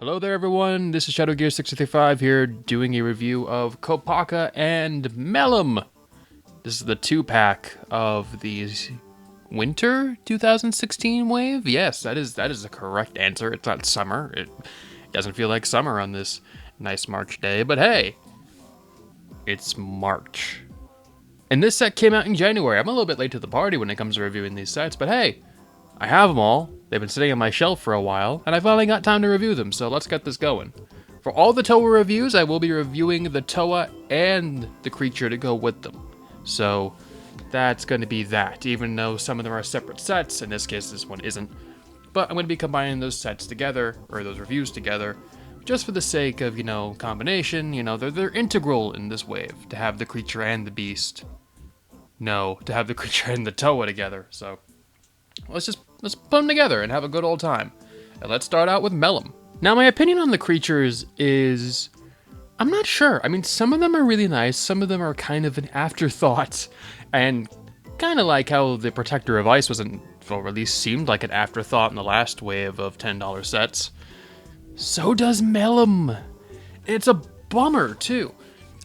Hello there everyone, this is shadowgear635 here doing a review of Kopaka and Melum. This is the 2-pack of the winter 2016 wave. Yes, that is the correct answer. It's not summer. It doesn't feel like summer on this nice March day, but hey, it's March. And this set came out in January. I'm a little bit late to the party when it comes to reviewing these sets, but hey, I have them all. They've been sitting on my shelf for a while, and I finally got time to review them, so let's get this going. For all the Toa reviews, I will be reviewing the Toa and the creature to go with them. So that's going to be that, even though some of them are separate sets. In this case, this one isn't. But I'm going to be combining those sets together, or those reviews together, just for the sake of, combination. They're integral in this wave, to have the creature and the beast. No, to have the creature and the Toa together, so let's put them together and have a good old time. And let's start out with Melum. Now, my opinion on the creatures is, I'm not sure. I mean, some of them are really nice. Some of them are kind of an afterthought. And kind of like how the Protector of Ice wasn't, or at least seemed like an afterthought in the last wave of $10 sets. So does Melum. It's a bummer, too.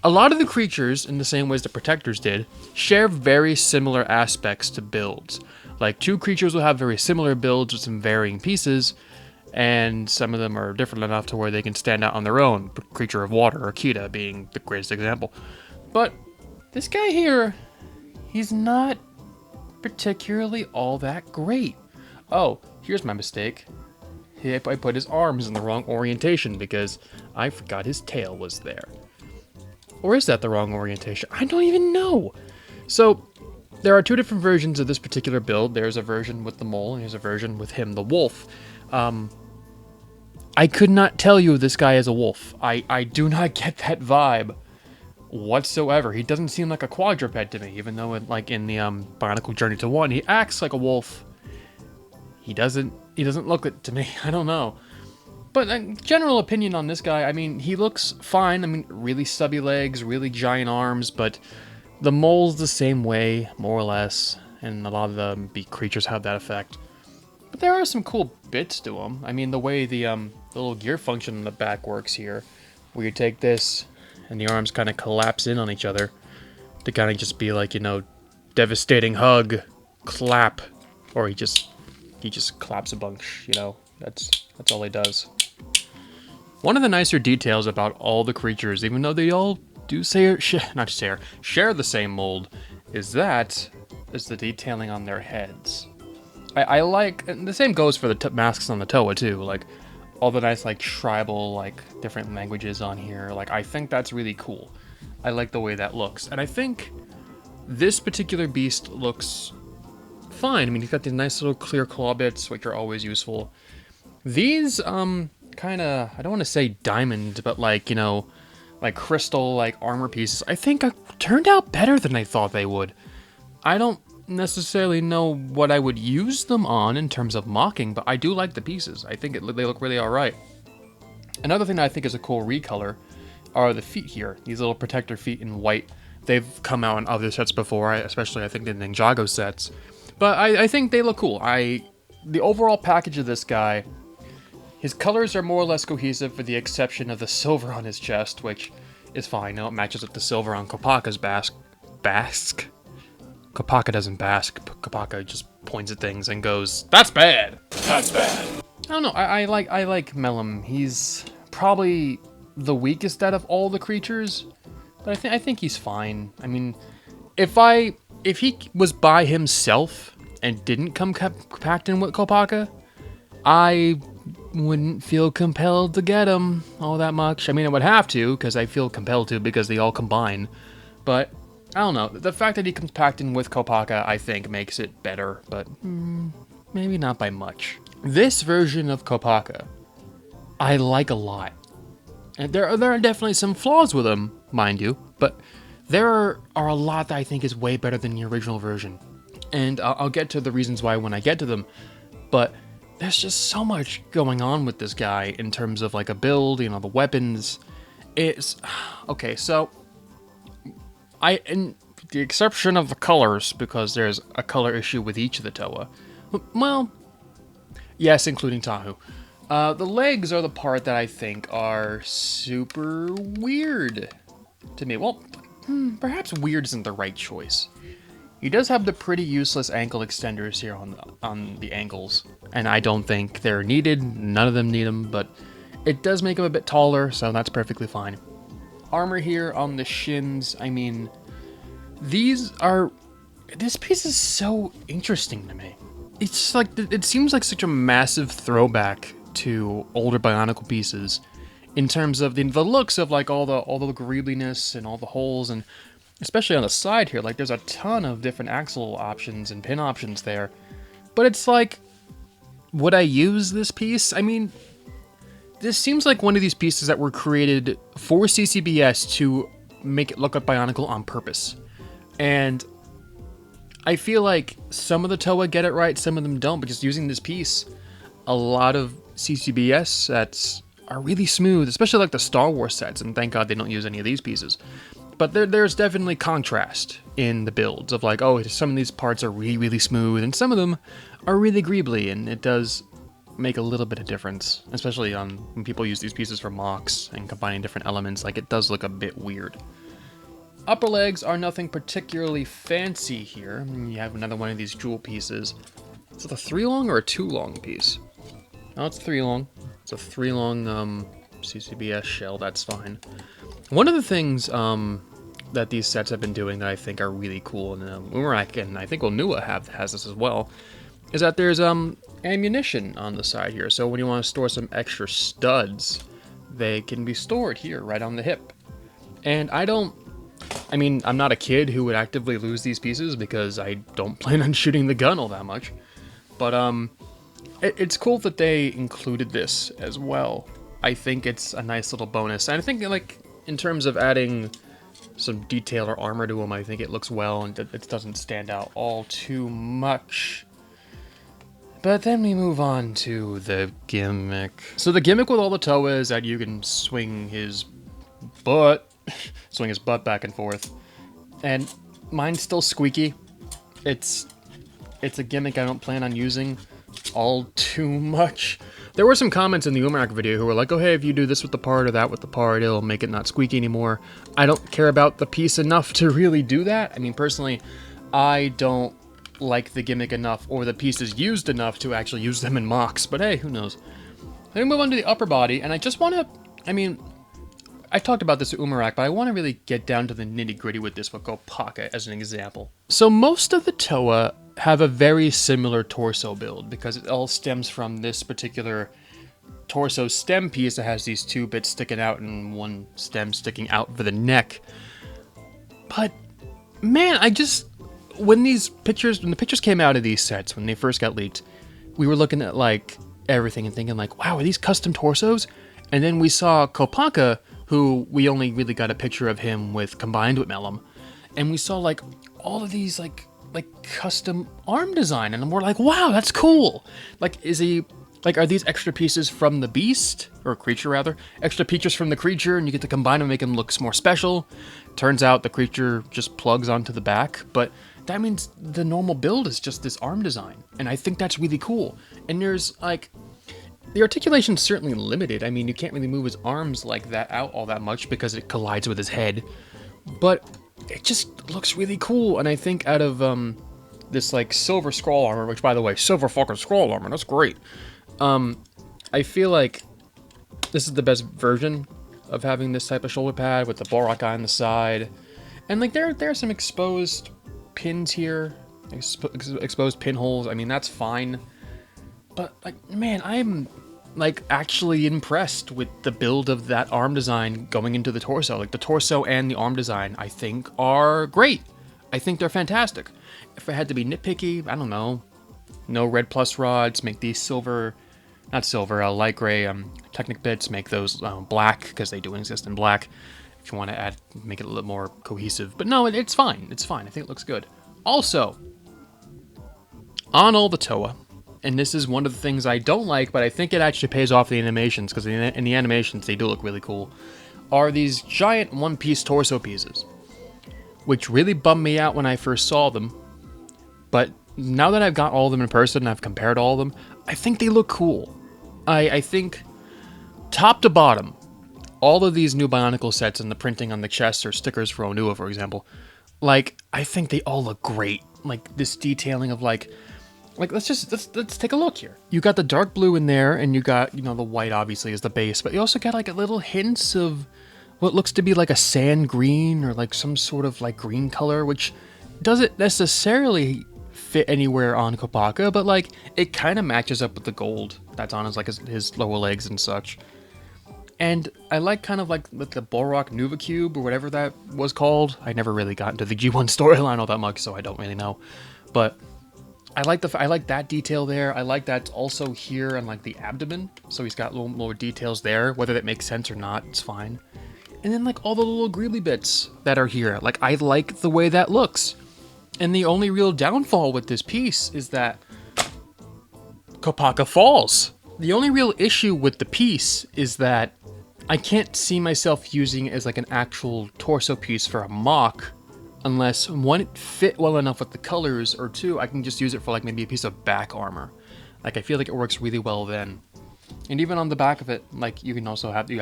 A lot of the creatures, in the same ways the Protectors did, share very similar aspects to builds. Like, two creatures will have very similar builds with some varying pieces, and some of them are different enough to where they can stand out on their own. Creature of Water, or Kita, being the greatest example. But this guy here, he's not particularly all that great. Oh, here's my mistake. I put his arms in the wrong orientation because I forgot his tail was there. Or is that the wrong orientation? I don't even know. So, there are two different versions of this particular build. There's a version with the mole, and there's a version with him, the wolf. I could not tell you this guy is a wolf. I do not get that vibe whatsoever. He doesn't seem like a quadruped to me, even though in the Bionicle Journey to One, he acts like a wolf. He doesn't look it to me. I don't know. But general opinion on this guy, I mean, he looks fine. I mean, really stubby legs, really giant arms, but the mole's the same way, more or less, and a lot of the beak creatures have that effect. But there are some cool bits to him. I mean, the way the little gear function in the back works here, where you take this, and the arms kind of collapse in on each other, to kind of just be like, devastating hug, clap, or he just claps a bunch, that's all he does. One of the nicer details about all the creatures, even though they all do share the same mold, is the detailing on their heads. I like, and the same goes for the masks on the Toa too, like all the nice tribal different languages on here. I think that's really cool. I like the way that looks, and I think this particular beast looks fine. I mean, he's got these nice little clear claw bits, which are always useful. These kind of, I don't want to say diamond, but crystal armor pieces, I think turned out better than I thought they would. I don't necessarily know what I would use them on in terms of mocking, but I do like the pieces. I think they look really alright. Another thing that I think is a cool recolor are the feet here. These little Protector feet in white. They've come out in other sets before, especially I think the Ninjago sets. But I think they look cool. The overall package of this guy, his colors are more or less cohesive with the exception of the silver on his chest, which is fine. It matches with the silver on Kopaka's bask. Kopaka doesn't bask. Kopaka just points at things and goes, "That's bad! That's bad!" I don't know. I like Melum. He's probably the weakest out of all the creatures, but I think he's fine. I mean, if he was by himself and didn't come packed in with Kopaka, I wouldn't feel compelled to get him all that much. I mean, I would have to, because I feel compelled to, because they all combine. But, I don't know. The fact that he comes packed in with Kopaka, I think, makes it better. But, maybe not by much. This version of Kopaka, I like a lot. And there are definitely some flaws with him, mind you. But there are a lot that I think is way better than the original version. And I'll get to the reasons why when I get to them. But there's just so much going on with this guy in terms of a build, the weapons. It's okay, so the exception of the colors, because there's a color issue with each of the Toa. Well, yes, including Tahu. The legs are the part that I think are super weird to me. Well, perhaps weird isn't the right choice. He does have the pretty useless ankle extenders here on the ankles, and I don't think they're needed. None of them need them, but it does make him a bit taller, so that's perfectly fine. Armor here on the shins, I mean, this piece is so interesting to me. It's like, it seems like such a massive throwback to older Bionicle pieces in terms of the looks of like all the greebliness and all the holes, and especially on the side here, like there's a ton of different axle options and pin options there. But it's like, would I use this piece? I mean, this seems like one of these pieces that were created for CCBS to make it look like Bionicle on purpose. And I feel like some of the Toa get it right, some of them don't, because using this piece, a lot of CCBS sets are really smooth, especially like the Star Wars sets, and thank God they don't use any of these pieces. But there's definitely contrast in the builds of like, oh, some of these parts are really, really smooth, and some of them are really greebly, and it does make a little bit of difference, especially when people use these pieces for mocks and combining different elements. Like, it does look a bit weird. Upper legs are nothing particularly fancy here. You have another one of these jewel pieces. Is it a 3-long or a 2-long piece? Oh, it's 3-long. It's a 3-long CCBS shell, that's fine. One of the things that these sets have been doing that I think are really cool, and Umarak and I think Onua has this as well, is that there's ammunition on the side here. So when you want to store some extra studs, they can be stored here, right on the hip. And I mean, I'm not a kid who would actively lose these pieces because I don't plan on shooting the gun all that much. But it's cool that they included this as well. I think it's a nice little bonus. And I think, like, in terms of adding some detail or armor to them, I think it looks well and it doesn't stand out all too much. But then we move on to the gimmick. So the gimmick with all the Toa is that you can swing his butt back and forth. And mine's still squeaky. It's a gimmick I don't plan on using all too much. There were some comments in the Umarak video who were like, oh hey, if you do this with the part or that with the part, it'll make it not squeaky anymore. I don't care about the piece enough to really do that. I mean, personally, I don't like the gimmick enough or the pieces used enough to actually use them in mocks, but hey, who knows. Then we move on to the upper body, and I just want to, I mean, I've talked about this at Umarak, but I want to really get down to the nitty-gritty with this with Kopaka as an example. So most of the Toa have a very similar torso build because it all stems from this particular torso stem piece that has these 2 bits sticking out and 1 stem sticking out for the neck. But man, when the pictures came out of these sets, when they first got leaked, we were looking at like everything and thinking like, wow, are these custom torsos? And then we saw Kopaka, who we only really got a picture of him combined with Melum, and we saw like all of these like custom arm design, and we're like, wow, that's cool. Like, are these extra pieces from the beast, or creature rather, extra features from the creature, and you get to combine them and make them look more special? Turns out the creature just plugs onto the back, but that means the normal build is just this arm design, and I think that's really cool. And there's like, the articulation's certainly limited. I mean, you can't really move his arms like that out all that much because it collides with his head, but it just looks really cool. And I think out of this like silver scroll armor, which by the way, silver fucking scroll armor, that's great. I feel like this is the best version of having this type of shoulder pad with the Borak eye on the side. And like there are some exposed pins here, exposed pinholes. I mean, that's fine. But like, man, I'm like actually impressed with the build of that arm design going into the torso. Like the torso and the arm design, I think are great. I think they're fantastic. If I had to be nitpicky, I don't know. No red plus rods, make these light gray Technic bits, make those black because they do exist in black. If you want to make it a little more cohesive. But no, it's fine. It's fine. I think it looks good. Also, on all the Toa, and this is one of the things I don't like, but I think it actually pays off the animations, because in the animations they do look really cool, are these giant one-piece torso pieces. which really bummed me out when I first saw them. But now that I've got all of them in person and I've compared all of them, I think they look cool. I think top to bottom, all of these new Bionicle sets and the printing on the chests or stickers for Onua, for example, like, I think they all look great. Like, this detailing of, like let's take a look here. You got the dark blue in there, and you got, you know, the white obviously is the base, but you also got, like, a little hints of what looks to be, like, a sand green or, like, some sort of, like, green color, which doesn't necessarily fit anywhere on Kopaka, but, like, it kind of matches up with the gold that's on his, like, his lower legs and such. And I like kind of like with the Borak Nuva Cube or whatever that was called. I never really got into the G1 storyline all that much, so I don't really know. But I like that detail there. I like that also here on like the abdomen. So he's got a little more details there. Whether that makes sense or not, it's fine. And then like all the little greebly bits that are here. Like, I like the way that looks. And the only real downfall with this piece is that Kopaka falls. The only real issue with the piece is that I can't see myself using it as like an actual torso piece for a mock unless, one, it fit well enough with the colors, or two, I can just use it for like maybe a piece of back armor. Like, I feel like it works really well then. And even on the back of it, like, you can also have, the,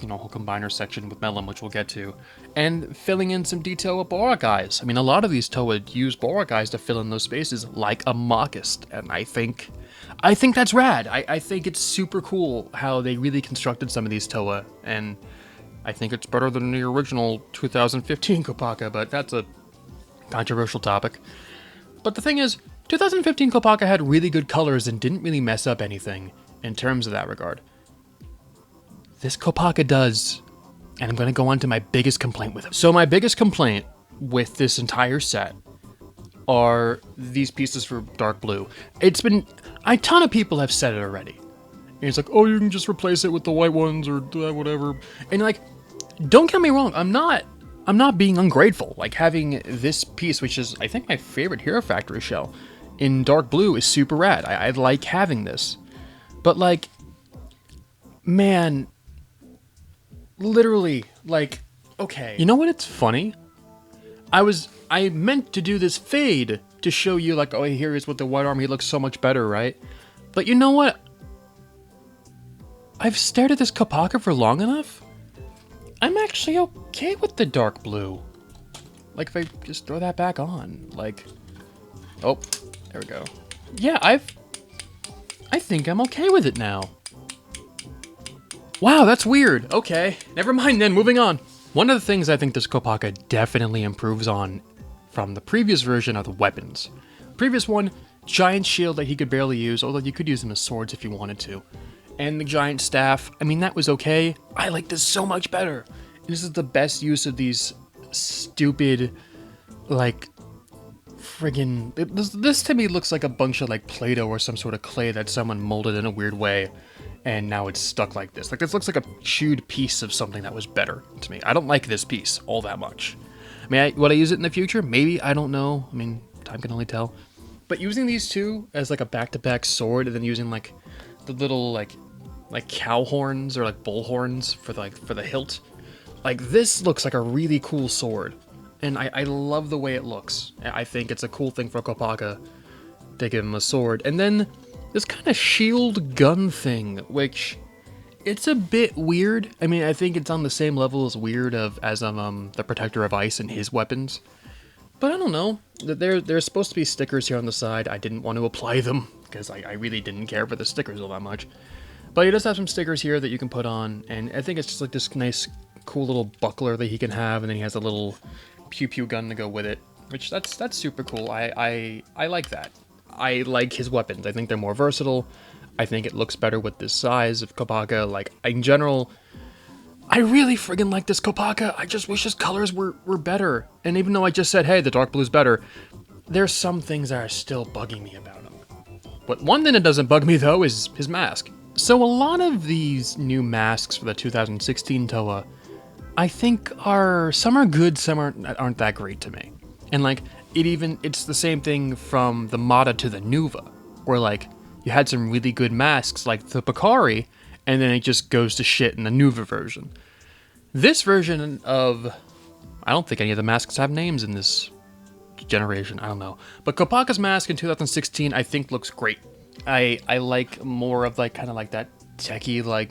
you know, whole combiner section with Melum, which we'll get to, and filling in some detail with Borak eyes. I mean, a lot of these Toa use Borak eyes to fill in those spaces like a mockist, and I think that's rad. I think it's super cool how they really constructed some of these Toa, and I think it's better than the original 2015 Kopaka, but that's a controversial topic. But the thing is, 2015 Kopaka had really good colors and didn't really mess up anything in terms of that regard. This Kopaka does, and I'm going to go on to my biggest complaint with it. So my biggest complaint with this entire set are these pieces for dark blue. It's been, a ton of people have said it already. And it's like, oh, you can just replace it with the white ones or whatever. And like, don't get me wrong, I'm not being ungrateful. Like, having this piece, which is, I think, my favorite Hero Factory shell, in dark blue is super rad. I like having this. But like, man, literally, like, okay. You know what, it's funny? I meant to do this fade to show you, like, oh, here is with the white armor, he looks so much better, right? But you know what? I've stared at this Kopaka for long enough. I'm actually okay with the dark blue. Like, if I just throw that back on, like, oh, there we go. Yeah, I think I'm okay with it now. Wow, that's weird. Okay, never mind then, moving on. One of the things I think this Kopaka definitely improves on from the previous version are the weapons. Previous one, giant shield that he could barely use, although you could use them as swords if you wanted to. And the giant staff, I mean, that was okay. I like this so much better. This is the best use of these stupid, like, friggin'... This to me looks like a bunch of, like, Play-Doh or some sort of clay that someone molded in a weird way, and now it's stuck like this. Like, this looks like a chewed piece of something that was better to me. I don't like this piece all that much. I mean, would I use it in the future? Maybe, I don't know. I mean, time can only tell. But using these two as, like, a back-to-back sword, and then using, like, the little, like cow horns or, like, bull horns for the hilt, like, this looks like a really cool sword. And I love the way it looks. I think it's a cool thing for Kopaka to give him a sword. And then this kind of shield gun thing, which it's a bit weird. I mean, I think it's on the same level as weird as the Protector of Ice and his weapons. But I don't know. There's supposed to be stickers here on the side. I didn't want to apply them because I really didn't care for the stickers all that much. But he does have some stickers here that you can put on, and I think it's just like this nice, cool little buckler that he can have, and then he has a little pew-pew gun to go with it, which that's super cool. I like that. I like his weapons. I think they're more versatile. I think it looks better with this size of Kopaka. Like, in general, I really friggin' like this Kopaka. I just wish his colors were better. And even though I just said, hey, the dark blue's better, there's some things that are still bugging me about him. But one thing that doesn't bug me, though, is his mask. So a lot of these new masks for the 2016 Toa, I think some are good, some aren't that great to me. And like, it's the same thing from the Mata to the Nuva, where like, you had some really good masks like the Bakari, and then it just goes to shit in the Nuva version. This version of I don't think any of the masks have names in this generation. I don't know. But Kopaka's mask in 2016, I think looks great. I like more of like kind of like that techie like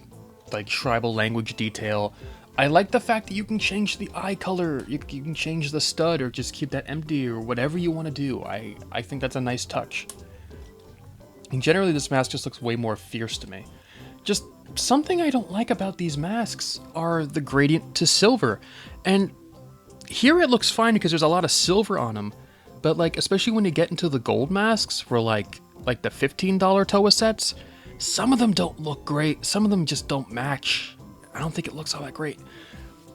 tribal language detail. I like the fact that you can change the eye color, you can change the stud or just keep that empty or whatever you want to do. I think that's a nice touch. And generally this mask just looks way more fierce to me. Just something I don't like about these masks are the gradient to silver. And here it looks fine because there's a lot of silver on them. But like, especially when you get into the gold masks for like the $15 Toa sets, some of them don't look great. Some of them just don't match. I don't think it looks all that great.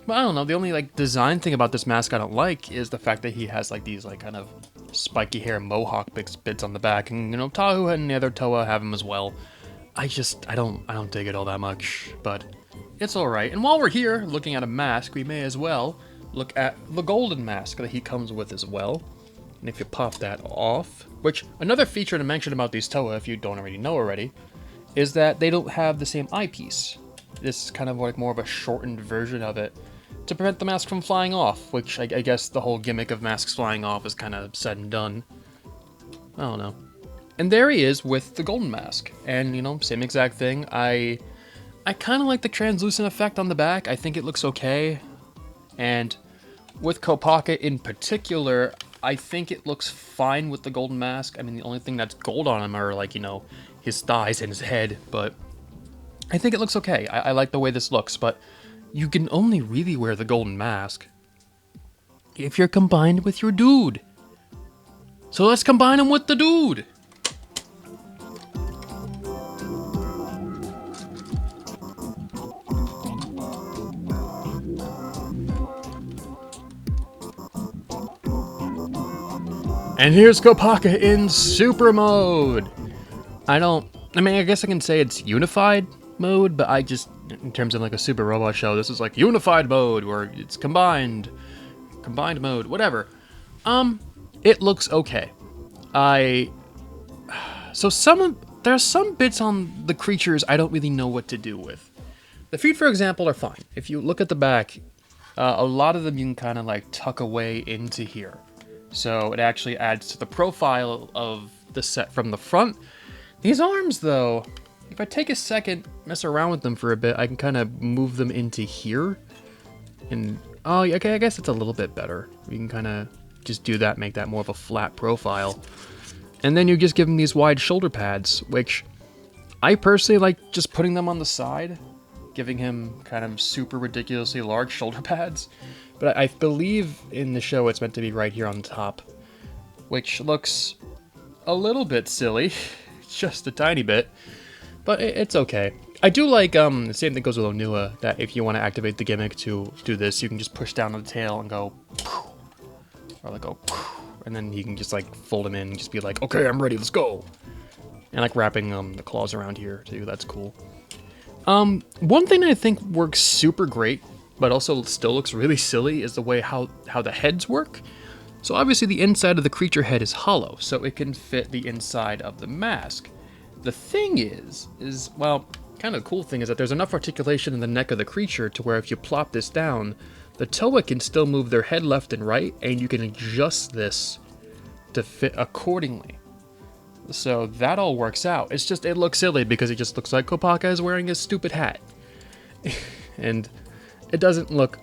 But I don't know, the only like design thing about this mask I don't like is the fact that he has like these like kind of spiky hair mohawk bits on the back, and you know, Tahu and the other Toa have them as well. I don't dig it all that much, but it's alright. And while we're here looking at a mask, we may as well look at the golden mask that he comes with as well. And if you pop that off, which another feature to mention about these Toa, if you don't already know already, is that they don't have the same eyepiece. This is kind of like more of a shortened version of it to prevent the mask from flying off, which I guess the whole gimmick of masks flying off is kind of said and done. I don't know. And there he is with the golden mask. And, you know, same exact thing. I kind of like the translucent effect on the back. I think it looks okay. And with Kopaka in particular, I think it looks fine with the golden mask. I mean, the only thing that's gold on him are, like, you know, his thighs and his head, but I think it looks okay. I like the way this looks, but you can only really wear the golden mask if you're combined with your dude. So let's combine him with the dude. And here's Kopaka in super mode. I mean, I guess I can say it's unified mode, but I just, in terms of like a Super Robot show, this is like unified mode, where it's combined mode, whatever. It looks okay. There's some bits on the creatures I don't really know what to do with. The feet, for example, are fine. If you look at the back, a lot of them you can kind of like tuck away into here. So it actually adds to the profile of the set from the front. These arms, though, if I take a second, mess around with them for a bit, I can kind of move them into here. And, oh, okay, I guess it's a little bit better. We can kind of just do that, make that more of a flat profile. And then you just give him these wide shoulder pads, which I personally like just putting them on the side, giving him kind of super ridiculously large shoulder pads. But I believe in the show it's meant to be right here on top, which looks a little bit silly. Just a tiny bit, but it's okay. I do like, the same thing goes with Onua, that if you want to activate the gimmick to do this, you can just push down on the tail and go, or like go, and then you can just like fold him in and just be like, okay, I'm ready, let's go. And like wrapping the claws around here too, that's cool. One thing I think works super great, but also still looks really silly, is the way how the heads work. So obviously the inside of the creature head is hollow, so it can fit the inside of the mask. The thing is, well, kind of the cool thing is that there's enough articulation in the neck of the creature to where if you plop this down, the Toa can still move their head left and right, and you can adjust this to fit accordingly. So that all works out. It's just, it looks silly because it just looks like Kopaka is wearing a stupid hat. And it doesn't look,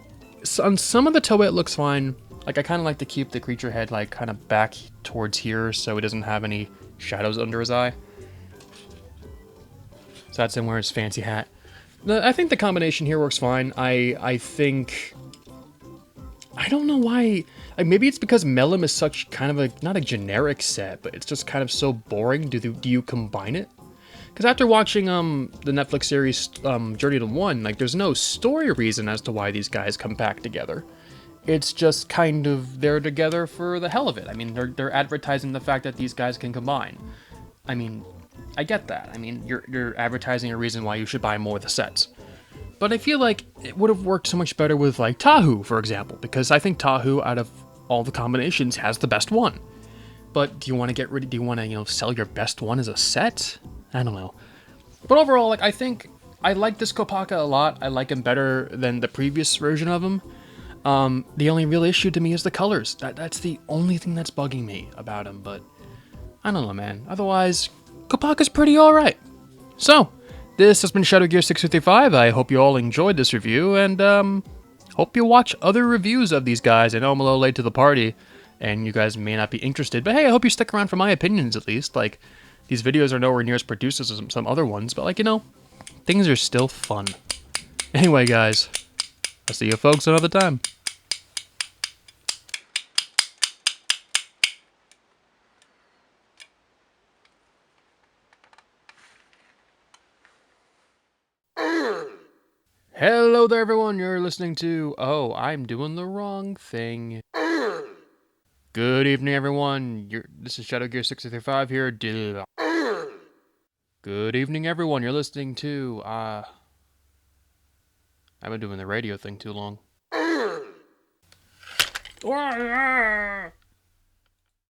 on some of the Toa it looks fine. Like, I kind of like to keep the creature head, like, kind of back towards here so it doesn't have any shadows under his eye. So that's him wearing his fancy hat. I think the combination here works fine. I think, I don't know why, like, maybe it's because Melum is such kind of a, not a generic set, but it's just kind of so boring. Do you combine it? Because after watching the Netflix series Journey to One, like, there's no story reason as to why these guys come back together. It's just kind of, they're together for the hell of it. I mean, they're advertising the fact that these guys can combine. I mean, I get that. I mean, you're advertising a reason why you should buy more of the sets. But I feel like it would have worked so much better with, like, Tahu, for example, because I think Tahu, out of all the combinations, has the best one. But do you want to do you want to, you know, sell your best one as a set? I don't know. But overall, like, I think I like this Kopaka a lot. I like him better than the previous version of him. The only real issue to me is the colors. That's the only thing that's bugging me about him, but I don't know, man. Otherwise, Kopaka's pretty alright. So, this has been ShadowGear655. I hope you all enjoyed this review, and hope you watch other reviews of these guys. I know I'm a little late to the party, and you guys may not be interested, but hey, I hope you stick around for my opinions at least. Like, these videos are nowhere near as produced as some other ones, but like, you know, things are still fun. Anyway, guys, I'll see you folks another time. Hello there, everyone. You're listening to... Oh, I'm doing the wrong thing. Good evening, everyone. This is ShadowGear635 here. Good evening, everyone. You're listening to... I've been doing the radio thing too long.